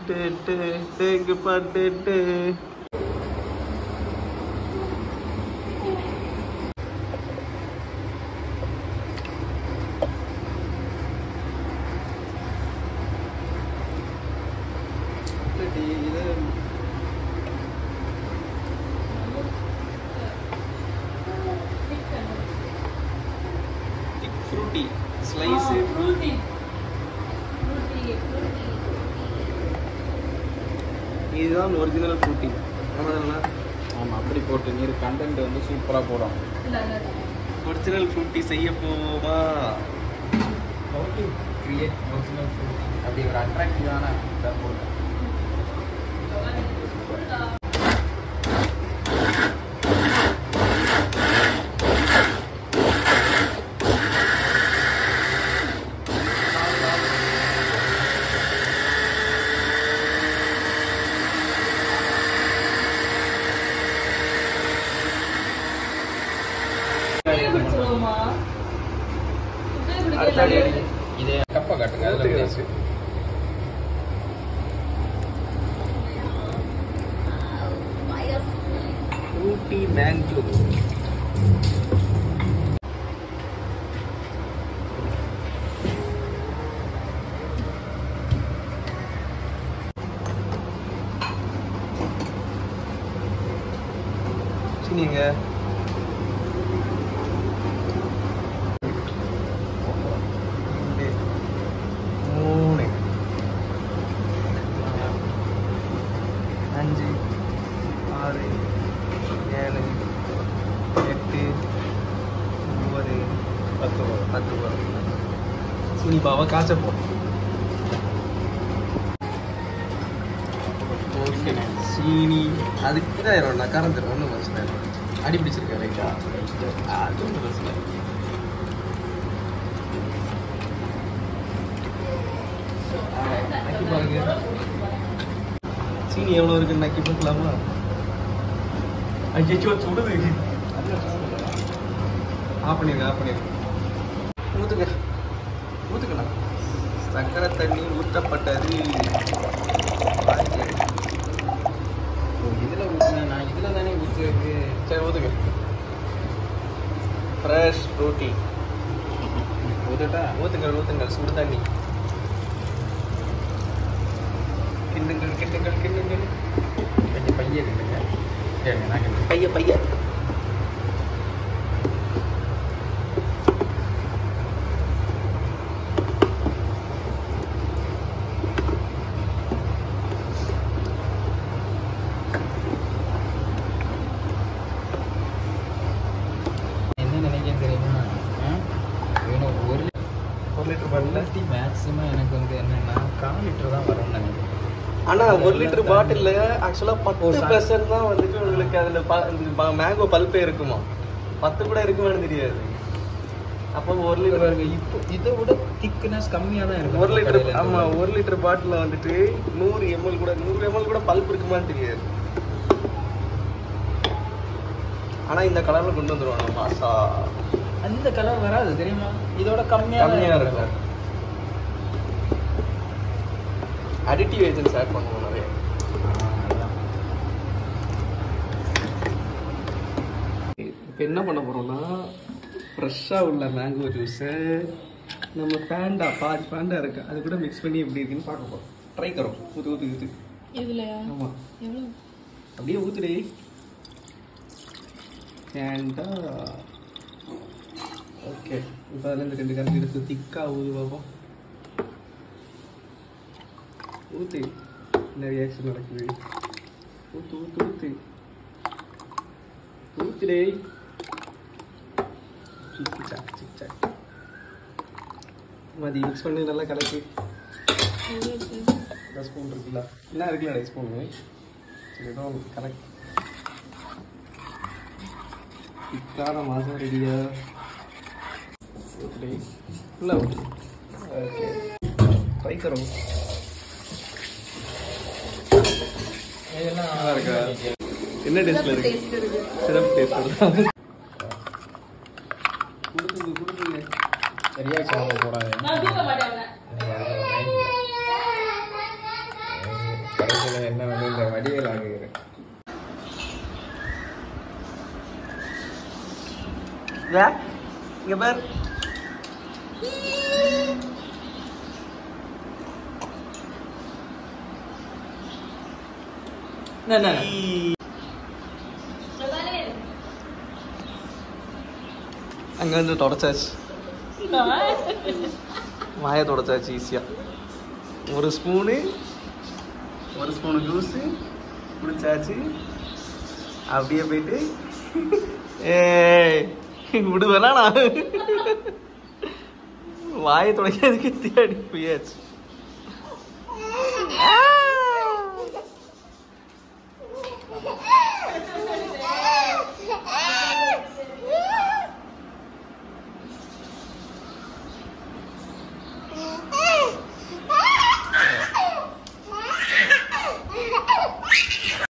தேங்கு பாட்டு Frooti slice Frooti இதுதான் original Frooti. ஆமாம் அப்படி போட்டு நீர் கண்டென்ட் வந்து சூப்பராக போடும். ஒரிஜினல் ஃப்ரூட்டி செய்ய போவோமா? கிரியேட் ஒரிஜினல் ஃப்ரூட்டி அப்படி ஒரு அட்ராக்டிவான போடுறேன். இதே கப்பா காட்டுங்க. ஃப்ரூட்டி மேங்கோ நீங்க 10 சீனி பாவா காய்ச்சப்போ. சீனி அதுக்கு தான் நான் கறந்துடும். ஒன்றும் பிரச்சனை இல்லை. அடி பிடிச்சிருக்கேன் ரைட்டா? அது ஒன்றும் பிரச்சனை இல்லை. பாருங்க சீனி எவ்வளோ இருக்குன்னு நக்கி பார்க்கலாமா? ஐயோ சுடுது. ஆஃப் பண்ணிருங்க. ஊற்றுக்கலாம். சக்கரை தண்ணி ஊற்றப்பட்டது. இதில் ஊற்றுனேன் நான். இதில் தானே ஊற்றுருக்கு. சரி ஊற்றுங்க. ஃப்ரெஷ் ஃப்ரூட்டி ஊற்றுங்க. சுடு தண்ணி கிண்டுங்கள். கொஞ்சம் பைய கிண்டுங்க. பைய மேக்ஸிமம் எனக்கு வந்து என்னன்னா 1/4 லிட்டர் தான் வரும்னு நினைக்கிறேன். ஆனால் 1 லிட்டர் பாட்டில் ஆக்சுவலாக 10% தான் வந்துட்டு உங்களுக்கு அதில் மேங்கோ பல்பே இருக்குமா? 10 கூட இருக்குமான்னு தெரியாது. அப்போ 1 லிட்டர் வருங்க. இப்போ இதை விட திக்னஸ் கம்மியாக தான் இருக்கும் 1 லிட்டர். ஆமாம் 1 லிட்டர் பாட்டில் வந்துட்டு 100 ml கூட பல்ப் இருக்குமான்னு தெரியாது. ஆனால் இந்த கலரில் கொண்டு வந்துடுவாங்க மாசா. அந்த கலர் வராது தெரியுமா? இதோட கம்மியாக இருக்கும். அடிட்டிவ் ஏஜென்ட்ஸ் ஆட் பண்ணுவோம் நிறைய. இப்போ என்ன பண்ண போகிறோம்னா ஃப்ரெஷ்ஷாக உள்ள மேங்கோ ஜூஸை நம்ம பாண்டா இருக்கு அது கூட மிக்ஸ் பண்ணி எப்படி இருக்குன்னு பார்க்க போகிறோம். ட்ரை கரோம். ஊற்று இதுலையா? ஆமாம் எவ்வளோ? அப்படியே ஊற்றுடே. ஏண்டா ஓகே. இப்போ அதில் இந்த 2 கரண்டி எடுத்து திக்காக ஊது பார்ப்போம். ஊற்று. என்ன ரியாக்ஷன் நடக்குது? ஊத்துடே. சிக் மதி மிக்ஸ் பண்ணி நல்லா கலக்கி. ஸ்பூன் இருக்குல்ல? என்ன இருக்குல்ல ஸ்பூனு? சரி ஏதோ கலக்கி. திக்கான மாதம் ரெடியா? ஊத்துடே. இல்லை ஓகே. ட்ரை கரோம். நல்லா இருக்கா? என்ன டேஸ்ட்ல இருக்கு? சிறப்பு டேஸ்ட். கொடுத்துங்க. ரியாக்ஷன் போடாது. வடிவேல் ஆகுகிறேன். இங்க பார். அங்க வந்து தொடச்சாச்சு, வாயை தொடச்சாச்சு ஈஸியா. ஒரு ஸ்பூனு ஜூஸ் குடிச்சாச்சு. அப்படியே போயிட்டு விடுவேனா நான் வாயை துடைக்கிறதுக்கு தேடி போயாச்சு.